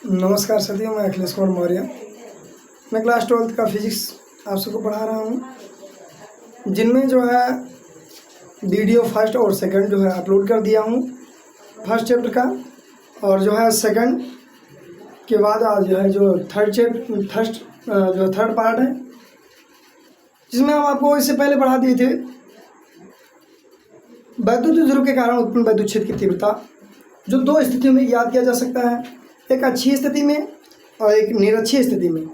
नमस्कार साथियों, मैं अखिलेश कुमार मौर्य। मैं क्लास 12th का फिजिक्स आप सबको पढ़ा रहा हूँ, जिनमें जो है वीडियो फर्स्ट और सेकंड जो है अपलोड कर दिया हूँ फर्स्ट चैप्टर का, और जो है सेकंड के बाद आज जो है जो थर्ड पार्ट है, जिसमें हम आपको इससे पहले पढ़ा दिए थे वैद्युत ध्रुव के कारण उत्पन्न वैद्युत क्षेत्र की तीव्रता, जो दो स्थितियों में याद किया जा सकता है, एक अच्छी स्थिति में और एक निरक्षीय स्थिति में।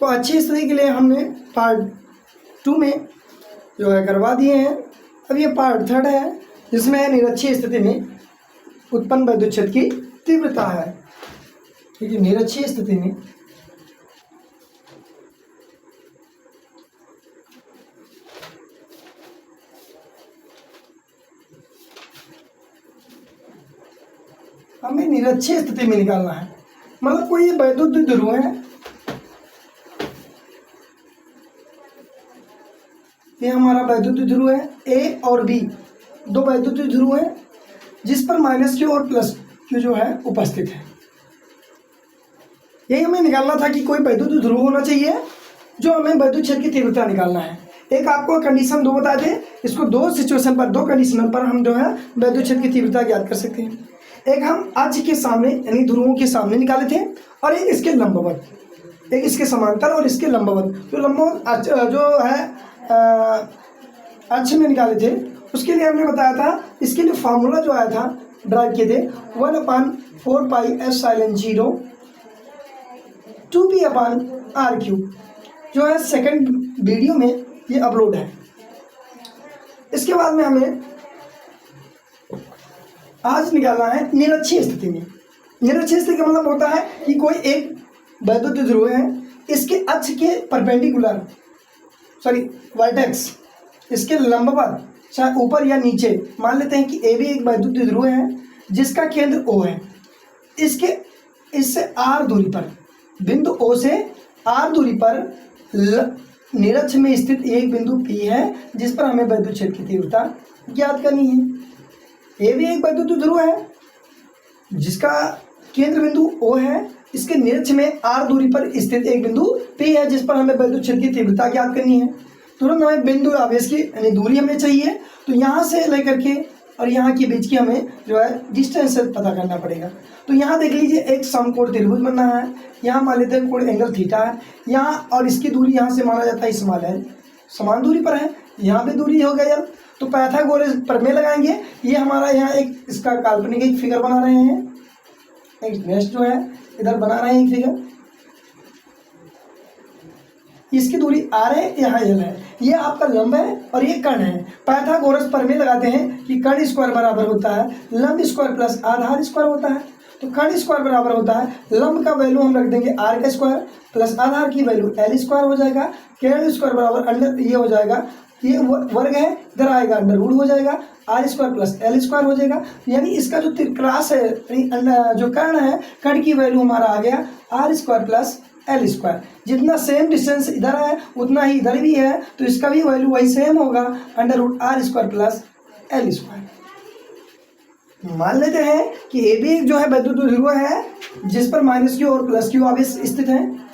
तो अच्छी स्थिति के लिए हमने पार्ट 2 में जो है करवा दिए हैं। अब ये पार्ट 3 है, जिसमें निरक्षीय स्थिति में उत्पन्न वैद्युत क्षेत्र की तीव्रता है। ठीक है, निरक्षीय स्थिति में हमें निरक्षीय स्थिति में निकालना है। मतलब कोई वैद्युत ध्रुव है, ये हमारा वैद्युत ध्रुव है ए और बी, दो वैद्युत ध्रुव है जिस पर -q और +q जो है उपस्थित है। यही हमें निकालना था कि कोई वैद्युत ध्रुव होना चाहिए जो हमें वैद्युत क्षेत्र की तीव्रता निकालना है। एक आपको कंडीशन दो बताए थे, इसको दो सिचुएशन पर, दो कंडीशन पर हम जो है वैद्युत क्षेत्र की तीव्रता ज्ञात कर सकते हैं। एक हम अक्ष के सामने यानी ध्रुवों के सामने निकाले थे, और एक इसके लंबवत, एक इसके समांतर और इसके लंबवत। तो लंबवत जो है अक्ष में निकाले थे, उसके लिए हमने बताया था, इसके लिए फार्मूला जो आया था ड्राइव किए थे 1/4πε0 2p/r³ जो है सेकंड वीडियो में ये अपलोड है। इसके बाद में हमें आज निकालना है निरक्षीय स्थिति में। निरक्षीय स्थिति का मतलब होता है कि कोई एक वैद्युत ध्रुव है, इसके अक्ष के परपेंडिकुलर वर्टेक्स, इसके लंबवत, चाहे ऊपर या नीचे, मान लेते हैं कि ए भी एक वैद्युत ध्रुव है जिसका केंद्र O है। इससे r दूरी पर, बिंदु O से r दूरी पर निरक्ष में स्थित एक बिंदु P है, जिस पर हमें वैद्युत क्षेत्र की तीव्रता ज्ञात करनी है। ए भी एक वैद्युत ध्रुव है जिसका केंद्र बिंदु O है, इसके निरक्ष में r दूरी पर स्थित एक बिंदु P है, जिस पर हमें वैद्युत क्षेत्र की तीव्रता ज्ञात करनी है। तुरंत हमें बिंदु आवेश की यानी दूरी हमें चाहिए, तो यहाँ से लेकर के और यहाँ के बीच की हमें जो है डिस्टेंस पता करना पड़ेगा। तो यहाँ देख लीजिए, एक समकोण त्रिभुज बनना है, यहाँ मान लेते हैं कोण एंगल थीटा है यहाँ, और इसकी दूरी यहाँ से माना जाता है स्मॉल l, समान दूरी पर है, यहाँ पे दूरी हो गया l। तो पाइथागोरस प्रमेय लगाएंगे। ये हमारा यहाँ एक इसका काल्पनिक एक फिगर बना रहे हैं, एक नेक्स्ट जो है इधर बना रहे हैं एक फिगर, इसकी दूरी r है, यहाँ l है, ये आपका लंब है और ये कर्ण है। पाइथागोरस प्रमेय लगाते हैं कि कर्ण स्क्वायर बराबर होता है लंब स्क्वायर प्लस आधार स्क्वायर होता है। तो कर्ण स्क्वायर बराबर होता है, लंब का वैल्यू हम रख देंगे r का स्क्वायर प्लस आधार की वैल्यू l स्क्वायर हो जाएगा। कर्ण स्क्वायर बराबर अंडर ये हो जाएगा, ये वर्ग है, इधर आएगा अंडर रूट हो जाएगा, r square plus l square हो जाएगा। यानी इसका जो क्रॉस है, जो कर्ण है, कर्ण की वैल्यू हमारा आ गया r square plus l square. जितना सेम डिस्टेंस इधर है उतना ही इधर भी है, तो इसका भी वैल्यू वही सेम होगा, under root r square plus l square. मान लेते हैं कि ए भी जो है वैद्युत ध्रुव है जिस पर -q और +q आवेश स्थित है।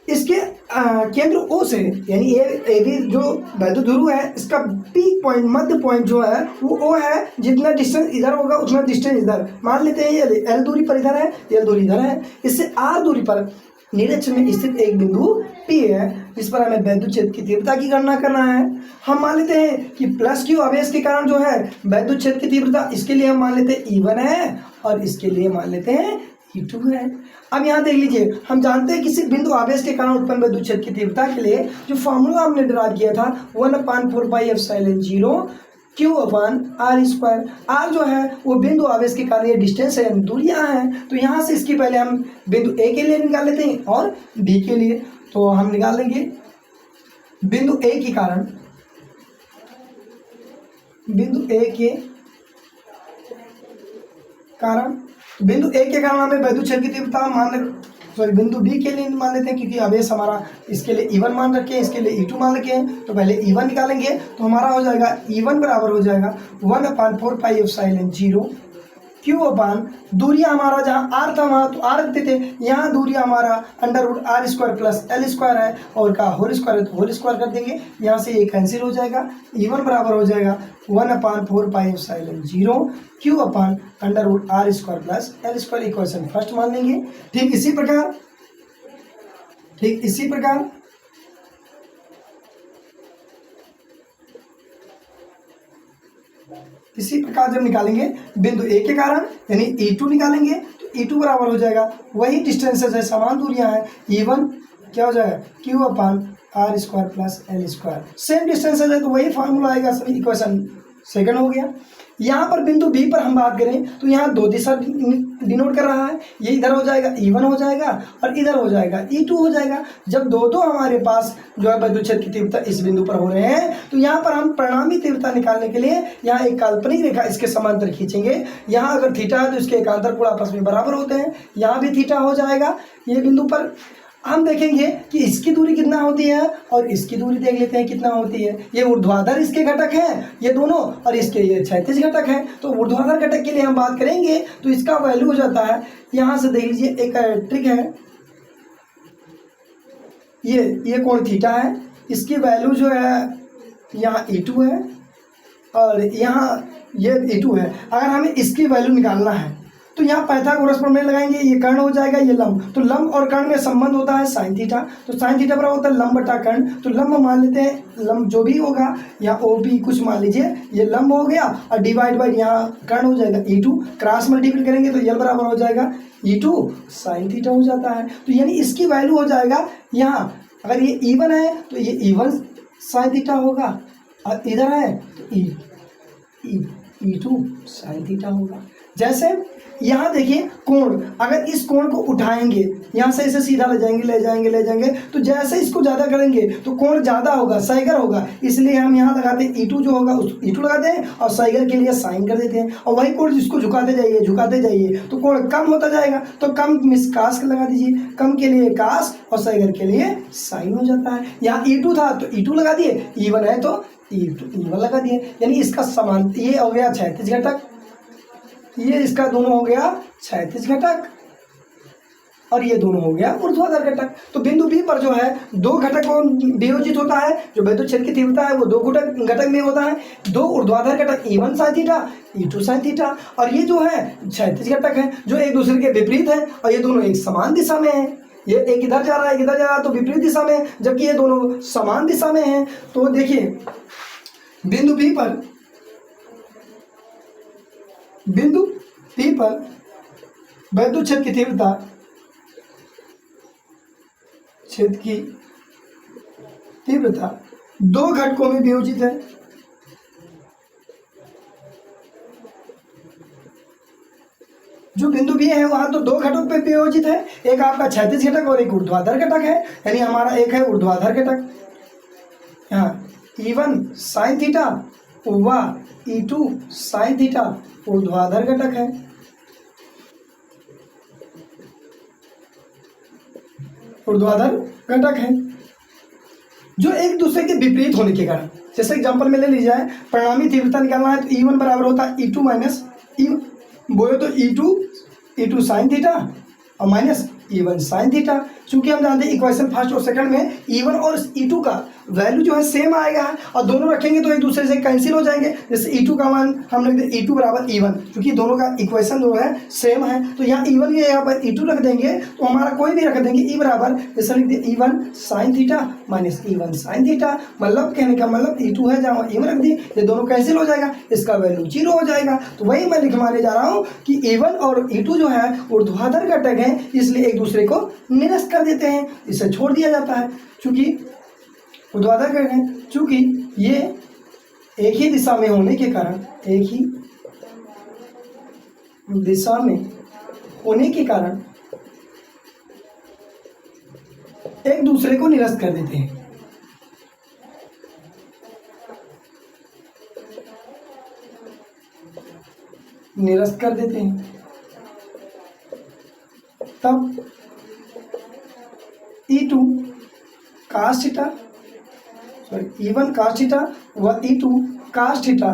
इसके केंद्र O से, यानी ए भी जो वैद्युत ध्रुव है, इसका पीक पॉइंट, मध्य पॉइंट जो है वो O है। जितना डिस्टेंस इधर होगा उतना डिस्टेंस इधर, मान लेते हैं ये L दूरी पर इधर है, L दूरी इधर है। इससे R दूरी पर निरक्ष में स्थित एक बिंदु P है, जिस पर हमें वैद्युत क्षेत्र की तीव्रता की गणना करना है। हम मान लेते हैं कि +q आवेश के कारण जो है वैद्युत क्षेत्र की तीव्रता, इसके लिए हम मान लेते हैं E1 है और इसके लिए मान लेते हैं E2 है। अब यहाँ देख लीजिए, हम जानते हैं किसी बिंदु आवेश के कारण उत्पन्न वैद्युत क्षेत्र की तीव्रता के लिए जो फॉर्मूला हमने ड्राइव किया था 1/4πε0 q/r²। r जो है वो बिंदु आवेश के कारण ये डिस्टेंस है, दूरियां हैं। तो यहाँ से इसकी पहले हम बिंदु A के लिए निकाल लेते हैं और B के लिए। तो हम निकाल लेंगे बिंदु A के कारण, बिंदु A के कारण, बिंदु A के कारण हमें वैद्युत क्षेत्र की तीव्रता बिंदु B के लिए मान लेते हैं, क्योंकि आवेश हमारा इसके लिए E1 मान रखे हैं, इसके लिए E2 मान रखे हैं। तो पहले E1 निकालेंगे, तो हमारा हो जाएगा E1 बराबर हो जाएगा 1/4πε0 क्यू अपान दूरी हमारा जहाँ आर था वहाँ तो आर रखते थे, यहाँ दूरी हमारा under root R square plus L square है और का होल स्क्वायर है तो होल स्क्वायर कर देंगे, यहाँ से ये कैंसिल हो जाएगा, E1 बराबर हो जाएगा 1/4 pi epsilon 0 Q upon under root R square plus L square, equation first मान लेंगे। ठीक इसी प्रकार जब निकालेंगे बिंदु ए के कारण यानी E2 निकालेंगे तो E2 बराबर हो जाएगा, वही डिस्टेंसेस है, समान दूरियां हैं, E1 क्या हो जाएगा Q upon R square plus L square, same distances है तो वही फार्मूला आएगा, सभी इक्वेशन सेकंड हो गया। यहाँ पर बिंदु बी पर हम बात करें तो यहाँ दो दिशा डिनोट कर रहा है, ये इधर हो जाएगा E1 हो जाएगा और इधर हो जाएगा E2 हो जाएगा। जब दो हमारे पास जो है विद्युत क्षेत्र की तीव्रता इस बिंदु पर हो रहे हैं तो यहाँ पर हम परिणामी तीव्रता निकालने के लिए यहाँ एक काल्पनिक रेखा इसके समांतर खींचेंगे। यहाँ अगर थीटा है तो इसके एकांतर कोण आपस में बराबर होते हैं, यहाँ भी थीटा हो जाएगा। ये बिंदु पर हम देखेंगे कि इसकी दूरी कितना होती है और इसकी दूरी देख लेते हैं कितना होती है। ये ऊर्ध्वाधर इसके घटक हैं ये दोनों और इसके ये क्षैतिज घटक हैं, तो ऊर्ध्वाधर घटक के लिए हम बात करेंगे तो इसका वैल्यू हो जाता है, यहाँ से देख लीजिए एक ट्रिक है, ये कोण थीटा है, इसकी वैल्यू जो है यहाँ E2 है और यहाँ ये E2 है। अगर हमें इसकी वैल्यू निकालना है तो यहाँ पाइथागोरस प्रमेय लगाएंगे, ये कर्ण हो जाएगा, ये लंब, तो लंब और कर्ण में संबंध होता है साइन थीटा, तो साइन थीटा बराबर होता है लंब बटा कर्ण, तो लंब मान लेते हैं, लंब जो भी होगा यहाँ OP कुछ मान लीजिए, ये लंब हो गया और डिवाइड बाई यहाँ कर्ण हो जाएगा E2, क्रॉस मल्टीप्लाई करेंगे तो L बराबर हो जाएगा E2 साइन थीटा हो जाता है। तो यानी इसकी वैल्यू हो जाएगा यहाँ, अगर ये E1 है तो ये E1 साइन थीटा होगा और इधर है तो E2 साइन थीटा होगा। जैसे यहाँ देखिए कोण, अगर इस कोण को उठाएंगे यहाँ से इसे सीधा ले जाएंगे तो जैसे इसको ज़्यादा करेंगे तो कोण ज़्यादा होगा, साइगर होगा, इसलिए हम यहाँ लगाते हैं E2 जो होगा उस E2 लगाते हैं और साइगर के लिए साइन कर देते हैं, और वही कोण जिसको झुकाते जाइए तो कोण कम होता जाएगा, तो कम मिस कास लगा दीजिए, कम के लिए कास और साइगर के लिए साइन हो जाता है। यहाँ E2 था तो E2 लगा दिए, E1 है तो E1 लगा दिए, यानी इसका समान ये हो गया क्षैतिज घटक, ये इसका दोनों हो गया क्षैतिज घटक और ये दोनों हो गया ऊर्ध्वाधर घटक। तो बिंदु बी पर जो है दो घटकों वियोजित होता है, जो विद्युत क्षेत्र की तीव्रता है वो दो घटक में होता है, दो ऊर्ध्वाधर घटक E1 sine theta E2 sine theta, और ये जो है क्षैतिज घटक है जो एक दूसरे के विपरीत है और ये दोनों एक समान दिशा में है, ये एक इधर जा रहा है एक इधर जा रहा है तो विपरीत दिशा में, जबकि ये दोनों समान दिशा में है। तो देखिए बिंदु बी पर विद्युत क्षेत्र की तीव्रता दो घटकों में वियोजित है। जो बिंदु बी है वहां तो दो घटकों पे वियोजित है, एक आपका क्षैतिज घटक और एक ऊर्ध्वाधर घटक है, यानी हमारा एक है ऊर्ध्वाधर घटक, यहाँ E1 साइन थीटा व E2 साइन थीटा ऊर्ध्वाधर घटक है। ऊर्ध्वाधर घटक है जो एक दूसरे के विपरीत होने के कारण, जैसे एग्जांपल में ले लीजिए परिणामी तीव्रता निकालना है तो E1 बराबर होता है E2 माइनस बोले तो E2 साइन थीटा और माइनस E1 साइन थीटा। चूंकि हम जानते हैं इक्वेशन फर्स्ट और सेकंड में E1 और E2 का वैल्यू जो है सेम आएगा और दोनों रखेंगे तो एक दूसरे से कैंसिल हो जाएंगे। जैसे E2 का मान हम लिख दें E2 बराबर E1, क्योंकि दोनों का इक्वेशन जो है सेम है, तो यहाँ E1 के यहाँ पर E2 रख देंगे तो हमारा कोई भी रख देंगे E बराबर, जैसे लिख दें E1 sine theta minus E1 sine theta, मतलब कहने का मतलब E2 है जहाँ E1 रख दिए, ये दोनों कैंसिल हो जाएगा, इसका वैल्यू 0 हो जाएगा। तो वही मैं लिखवाने जा रहा हूँ कि E1 और E2 जो है ऊर्ध्वाधर घटक है, इसलिए एक दूसरे को निरस्त कर देते हैं, इसे छोड़ दिया जाता है। चूंकि ऊर्ध्वाधर घटक है, चूंकि ये एक ही दिशा में होने के कारण एक दूसरे को निरस्त कर देते हैं। तब E2 cos theta E1 cos theta व E2 cos थीटा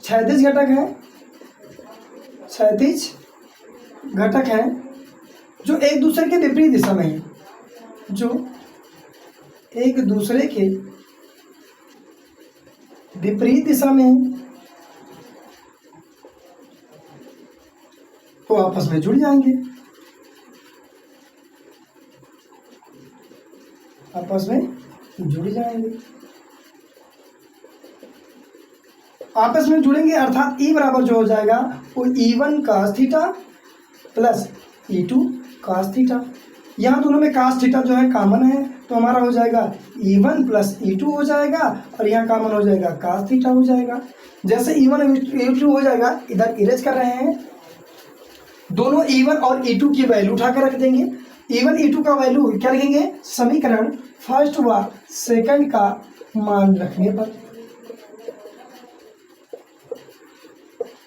क्षैतिज घटक है क्षैतिज घटक हैं जो एक दूसरे के विपरीत दिशा में हैं, जो एक दूसरे के विपरीत दिशा में हैं, तो आपस में जुड़ जाएंगे, आपस में जुड़ जाएंगे। आपस में जुड़ेंगे अर्थात E बराबर जो हो जाएगा वो E1 cos theta plus E2 cos theta. यहाँ दोनों में cos थीटा जो है कॉमन है, तो हमारा हो जाएगा E1 प्लस E2 हो जाएगा, और यहाँ कॉमन हो जाएगा cos थीटा हो जाएगा। जैसे E1 और E2 हो जाएगा, इधर इरेज कर रहे हैं, दोनों E1 और E2 की वैल्यू उठा कर रख देंगे। E1 E2 का वैल्यू क्या लिखेंगे, समीकरण फर्स्ट व सेकंड का मान रखने पर।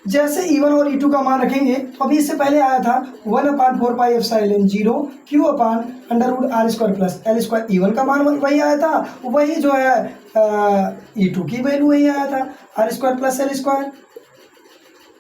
जैसे E1 और E2 का मान रखेंगे तो अभी इससे पहले आया था 1/4πε0 Q upon under root R square plus L square. E1 का मान वही आया था, वही जो है E2 की वैल्यू वही आया था, R square plus L square.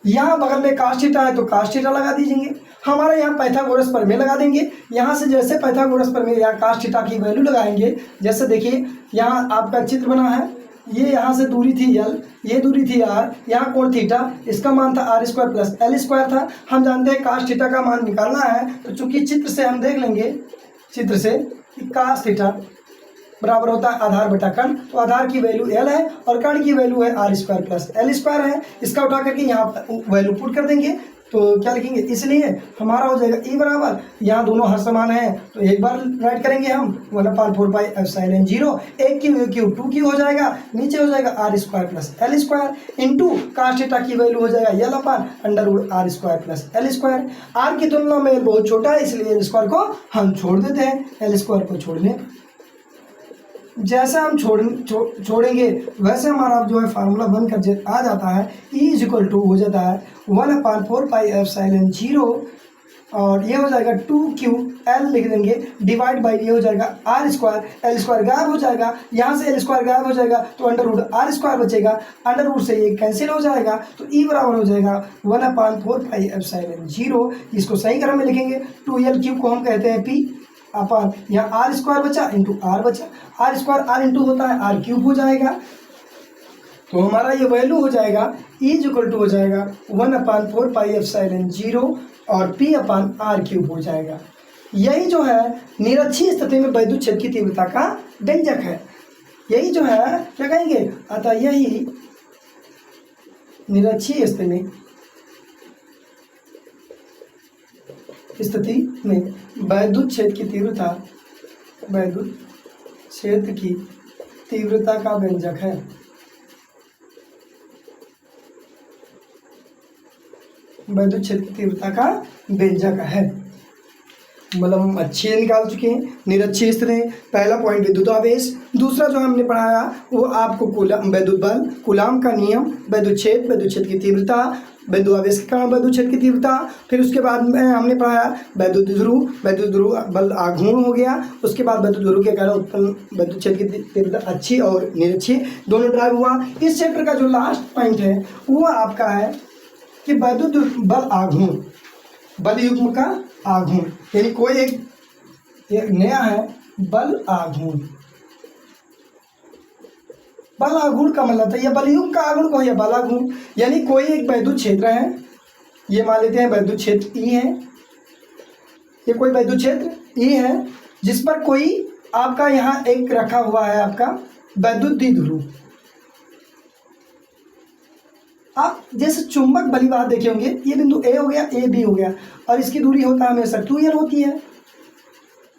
यहाँ बगल में cos थीटा है तो cos थीटा लगा दीजिए। हमारे यहाँ पाइथागोरस प्रमेय लगा देंगे। यहाँ से जैसे पाइथागोरस प्रमेय यहाँ cos थीटा की वैल्यू लगाएंगे, जैसे देखिए यहाँ आपका चित्र बना है, ये यहाँ से दूरी थी L, ये दूरी थी R, यहाँ कोण थीटा, इसका मान था R square plus L square था। हम जानते हैं cos थीटा का मान निकालना है, तो चूंकि चित्र से हम देख लेंगे, चित्र से कि cos थीटा बराबर होता है आधार बटा कर्ण, तो आधार की वैल्यू L है और कर्ण की वैल्यू है R square plus L square है। इसका उठा करके यहाँ वैल्यू पुट कर देंगे, तो क्या लिखेंगे, इसलिए हमारा हो जाएगा E बराबर, यहाँ दोनों हर समान है तो एक बार राइट करेंगे हम 1/4πε0, एक की क्यू 2 की हो जाएगा, नीचे हो जाएगा R square plus L square into cos theta की वैल्यू हो जाएगा L upon under root R square plus L square. R की तुलना में L बहुत छोटा है, इसलिए एल स्क्वायर को हम छोड़ देते हैं। एल स्क्वायर को छोड़ने जैसे हम छोड़ेंगे वैसे हमारा जो है फार्मूला बनकर आ जाता है, E = हो जाता है 1/4πε0, और ये हो जाएगा 2QL लिख देंगे, डिवाइड बाई ये हो जाएगा आर स्क्वायर, एल स्क्वायर गायब हो जाएगा, यहाँ से एल स्क्वायर गायब हो जाएगा तो अंडर रूट आर स्क्वायर बचेगा, अंडर रूट से ये कैंसिल हो जाएगा, तो E बराबर हो जाएगा 1/4πε0। इसको सही क्रम में लिखेंगे, 2L³ को हम कहते हैं P अपान यहाँ आर स्क्वायर बचा इंटू आर बचा, आर स्क्वायर आर इंटू होता है R³ हो जाएगा, तो हमारा ये वैल्यू हो जाएगा E = हो जाएगा 1/4πε0 और P अपान R³ हो जाएगा। यही जो है निरक्षीय स्थिति में वैद्युत क्षेत्र की तीव्रता का व्यंजक है। यही जो है क्या कहेंगे, अतः यही निरक्षीय स्थिति में वैद्युत क्षेत्र की तीव्रता, वैद्युत क्षेत्र की तीव्रता का व्यंजक है। वैद्युत क्षेत्र की तीव्रता का व्यंजक है, मतलब हम अच्छे निकाल चुके हैं। निरक्षीय स्थिति, पहला पॉइंट विद्युत आवेश, दूसरा जो हमने पढ़ाया वो आपको वैद्युत बल, कूलाम का नियम, वैद्युत क्षेत्र की तीव्रता, वैद्युत आवेश के कारण वैद्युत क्षेत्र की तीव्रता, फिर उसके बाद में हमने पढ़ाया वैद्युत ध्रुव बल आघूर्ण हो गया, उसके बाद वैद्युत ध्रुव के कारण उत्पन्न वैद्युत क्षेत्र की तीव्रता अच्छी और निरक्षीय दोनों ड्राइव हुआ। इस चैप्टर का जो लास्ट पॉइंट है वो आपका है कि वैद्युत बल आघूर्ण, बल युग्म का आघूर्ण, यानी कोई एक नया है बल आघूर्ण। बल आघूर्ण का मतलब था, यह बल युग्म का आघूर्ण को या बल आघूर्ण, यानी कोई एक वैद्युत क्षेत्र है, ये मान लेते हैं वैद्युत क्षेत्र E है, ये कोई वैद्युत क्षेत्र E है जिस पर कोई आपका यहाँ एक रखा हुआ है आपका वैद्युत द्विध्रुव। आप जैसे चुंबक बली बात देखे होंगे, ये बिंदु A हो गया, A B हो गया, और इसकी दूरी होता है हमेशा 2L होती है।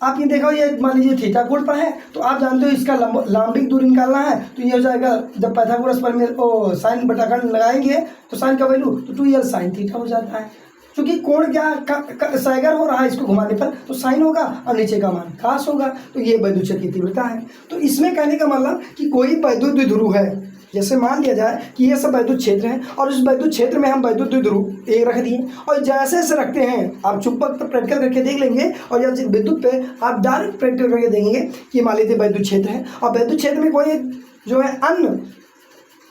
आप ये देखो, ये मान लीजिए थीटा कोण पर है, तो आप जानते हो इसका लंबिक दूरी निकालना है, तो ये हो जाएगा जब पाइथागोरस प्रमेय साइन बटा कर्ण लगाएंगे तो साइन का वैल्यू तो 2L साइन थीटा हो जाता है। क्योंकि कोण क्या साइगर हो रहा है, इसको घुमाने पर तो साइन होगा और नीचे का मान कास होगा, तो ये वैद्युत क्षेत्र की तीव्रता है। तो इसमें कहने का मतलब कि कोई वैद्युत द्विध्रुव है, जैसे मान लिया जाए कि ये सब वैद्युत क्षेत्र है और उस वैद्युत क्षेत्र में हम वैद्युत द्विध्रुव एक रख दिए, और जैसे जैसे रखते हैं आप चुंबक पर प्रैक्टिकल करके देख लेंगे, और या विद्युत पे आप डायरेक्ट प्रैक्टिकल करके देखेंगे कि मान लीजिए वैद्युत क्षेत्र है और वैद्युत क्षेत्र में कोई जो है अन्य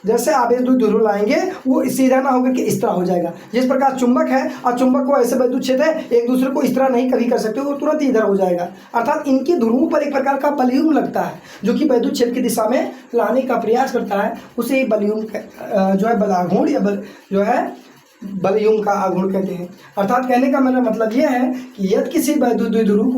जैसे आवेश द्विध्रुव लाएंगे वो सीधा ना होकर के इस तरह हो जाएगा। जिस प्रकार चुंबक है और चुंबक को ऐसे वैद्युत क्षेत्र है, एक दूसरे को इस तरह नहीं कभी कर सकते, वो तुरंत ही इधर हो जाएगा। अर्थात इनके ध्रुवों पर एक प्रकार का बलयुग्म लगता है जो कि वैद्युत क्षेत्र की दिशा में लाने का प्रयास करता है, उसे ही बलयुग्म जो है बलाघूर्ण या जो है बलयुग्म का आघूर्ण कहते हैं। अर्थात कहने का मेरा मतलब यह है कि यदि किसी वैद्युत द्विध्रुव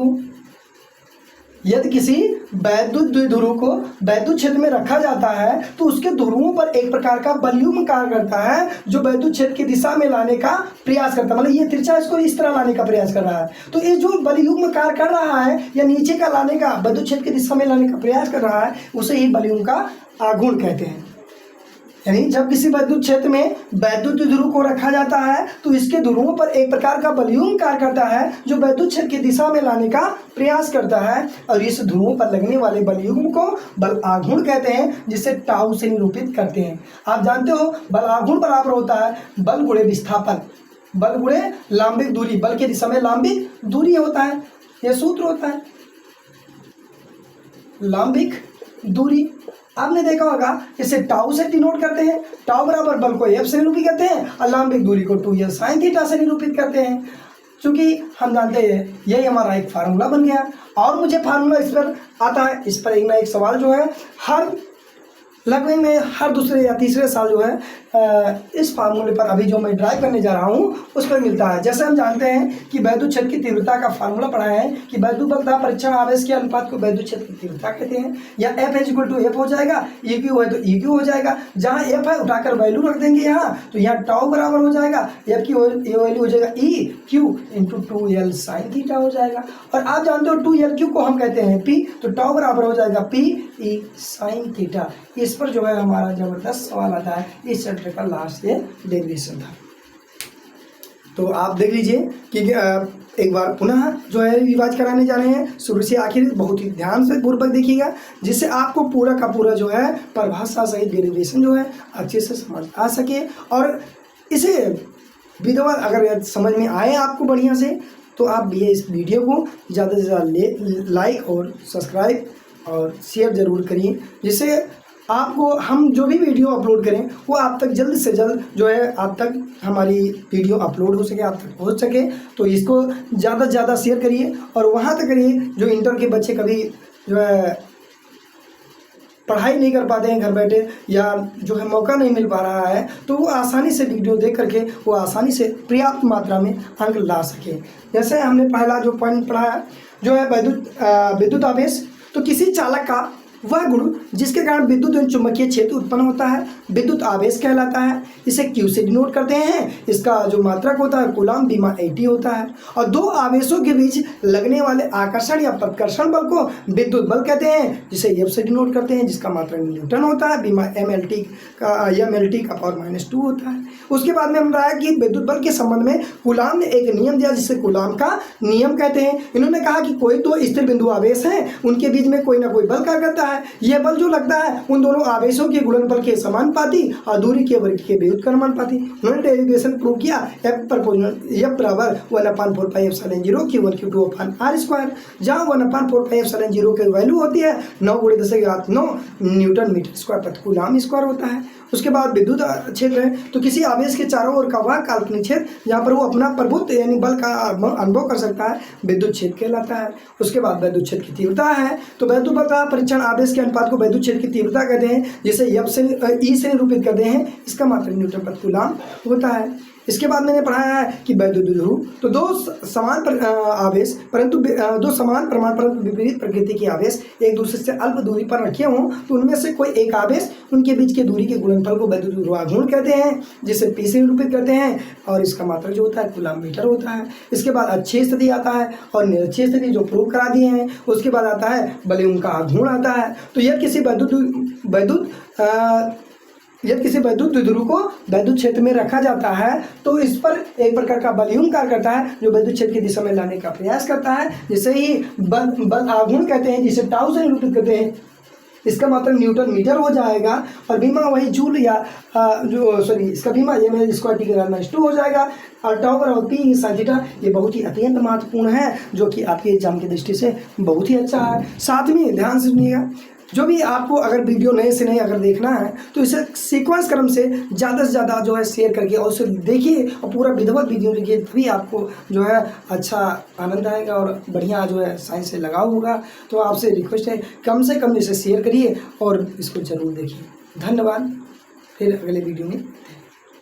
को वैद्युत क्षेत्र में रखा जाता है तो उसके ध्रुवों पर एक प्रकार का बलयुग्म कार्य करता है जो वैद्युत क्षेत्र की दिशा में लाने का प्रयास करता है। मतलब ये तिरछा इसको इस तरह लाने का प्रयास कर रहा है, तो ये जो बलयुग्म कार्य कर रहा है या नीचे का लाने का वैद्युत क्षेत्र की दिशा में लाने का प्रयास कर रहा है, उसे ही बलयुग्म का आघूर्ण कहते हैं। यानी जब किसी वैद्युत क्षेत्र में वैद्युत ध्रुव को रखा जाता है तो इसके ध्रुवों पर एक प्रकार का बलयुग्म कार्य करता है जो वैद्युत क्षेत्र की दिशा में लाने का प्रयास करता है, और इस ध्रुवों पर लगने वाले बलयुग्म को बल आघूर्ण कहते हैं, जिसे टाउ से निरूपित करते हैं। आप जानते हो बल आघूर्ण बराबर होता है बल गुणे विस्थापन, बल गुणे लांबिक दूरी, बल की दिशा में लांबिक दूरी होता है, यह सूत्र होता है लांबिक दूरी। आपने देखा होगा इसे टाउ से डिनोट करते हैं, टाउ बराबर बल को एफ से निरूपित करते हैं और लांबिक दूरी को 2l sin थीटा से निरूपित करते हैं। क्योंकि हम जानते हैं यही हमारा एक फार्मूला बन गया, और मुझे फार्मूला इस पर आता है। इस पर एक ना एक सवाल जो है लगभग में हर दूसरे या तीसरे साल जो है इस फार्मूले पर अभी जो मैं ड्राइव करने जा रहा हूँ उस पर मिलता है। जैसे हम जानते हैं कि वैद्युत क्षेत्र की तीव्रता का फार्मूला पढ़ा है कि वैद्युत बल तथा परीक्षण आवेश के अनुपात को वैद्युत क्षेत्र की तीव्रता कहते हैं, या F = F हो जाएगा, EQ है तो EQ हो जाएगा। जहाँ F है उठाकर वैल्यू रख देंगे यहाँ, तो यहाँ टाउ बराबर हो जाएगा, F की वैल्यू हो जाएगा EQ × 2l sin थीटा हो जाएगा। और आप जानते हो 2lq को हम कहते हैं P, तो टाउ बराबर हो जाएगा PE sin थीटा। इस पर जो है हमारा जबरदस्त सवाल आता है, इस चैप्टर का लास्ट ये डेरिवेशन था। तो आप देख लीजिए कि एक बार पुनः जो है रिवाइज कराने जा रहे हैं शुरू से आखिर, बहुत ही ध्यान से पूर्वक देखिएगा जिससे आपको पूरा का पूरा जो है परिभाषा सहित डेरिवेशन जो है अच्छे से समझ आ सके। और इसे विधवा अगर समझ में आए आपको बढ़िया से, तो आप भी इस वीडियो को ज़्यादा से ज़्यादा लाइक और सब्सक्राइब और शेयर ज़रूर करिए, जिससे आपको हम जो भी वीडियो अपलोड करें वो आप तक जल्द से जल्द जो है आप तक हमारी वीडियो अपलोड हो सके, आप तक पहुंच सके। तो इसको ज़्यादा से ज़्यादा शेयर करिए और वहाँ तक करिए जो इंटर के बच्चे कभी जो है पढ़ाई नहीं कर पाते हैं घर बैठे, या जो है मौका नहीं मिल पा रहा है, तो वो आसानी से वीडियो देख करके वो आसानी से पर्याप्त मात्रा में अंक ला सके। जैसे हमने पहला जो पॉइंट पढ़ा जो है विद्युत आवेश, तो किसी चालक का वह गुण जिसके कारण विद्युत एवं चुंबकीय क्षेत्र उत्पन्न होता है विद्युत आवेश कहलाता है। इसे Q से डिनोट करते हैं। इसका जो मात्रक होता है कूलाम बीमा 80 होता है। और दो आवेशों के बीच लगने वाले आकर्षण या प्रतिकर्षण बल को विद्युत बल कहते हैं, जिसे F से डिनोट करते हैं, जिसका मात्रक न्यूटन होता है। बीमा MLT का पावर -2 होता है। उसके बाद में हम रहा है कि विद्युत बल के संबंध में कूलाम ने एक नियम दिया जिसे कूलाम का नियम कहते हैं। इन्होंने कहा कि कोई दो स्थिर बिंदु आवेश हैं, उनके बीच में कोई ना कोई बल कार्य करता है। यह बल जो लगता है उन दोनों आवेशों के गुणनफल के समानुपाती और दूरी के वर्ग के व्युत्क्रमानुपाती। उन्होंने डेरिवेशन प्रूव किया F बराबर 1/4πε0 Q1 Q2/r², जहाँ 1/4πε0 की वैल्यू होती है 9 × 10⁹ न्यूटन मीटर स्क्वायर प्रति कूलाम स्क्वायर होता है। उसके बाद विद्युत क्षेत्र है, तो किसी आवेश के चारों ओर का वह काल्पनिक क्षेत्र जहाँ पर वो अपना प्रभुत्व यानी बल का अनुभव कर सकता है विद्युत क्षेत्र कहलाता है। उसके बाद विद्युत क्षेत्र की तीव्रता है, तो विद्युत बल का परीक्षण आवेश के अनुपात को विद्युत क्षेत्र की तीव्रता कहते हैं, जिसे F से E से निरूपित करते हैं। इसका मात्रक न्यूटन प्रति कूलाम होता है। इसके बाद मैंने पढ़ाया है कि वैद्युत ध्रुव, तो दो समान आवेश परंतु दो समान प्रमाण परंतु विपरीत प्रकृति के आवेश एक दूसरे से अल्प दूरी पर रखे हों, तो उनमें से कोई एक आवेश उनके बीच की दूरी के गुणनफल को वैद्युत ध्रुवाघूर्ण कहते हैं, जिसे P से निरूपित करते हैं, और इसका मात्रक जो होता है कूलाम मीटर होता है। इसके बाद अच्छी स्थिति आता है और निरक्षीय स्थिति जो प्रूव करा दिए हैं। उसके बाद आता है बलयुग्म का आघूर्ण आता है। तो यह किसी विद्युत द्विध्रुव को विद्युत क्षेत्र में रखा जाता है, तो इस पर एक प्रकार का बलयुग्म कार्य करता है जो विद्युत क्षेत्र की दिशा में लाने का प्रयास करता है, जिसे ही बल आघूर्ण कहते हैं, जिसे टाउ से निरूपित करते हैं। इसका मात्रक न्यूटन मीटर हो जाएगा और बीमा वही जूल या इसका बीमा ये स्क्वायर T⁻² हो जाएगा। और टाउ बराबर P sin थीटा। ये बहुत ही अत्यंत महत्वपूर्ण है, जो कि आपके एग्जाम की दृष्टि से बहुत ही अच्छा है। साथ में ध्यान से सुनिएगा, जो भी आपको अगर वीडियो नए से नए अगर देखना है तो इसे सीक्वेंस क्रम से ज़्यादा जो है शेयर करके और उसे देखिए और पूरा विधिवत वीडियो देखिए, तभी आपको जो है अच्छा आनंद आएगा और बढ़िया जो है साइंस से लगाव होगा। तो आपसे रिक्वेस्ट है कम से कम इसे शेयर करिए और इसको ज़रूर देखिए। धन्यवाद, फिर अगले वीडियो में।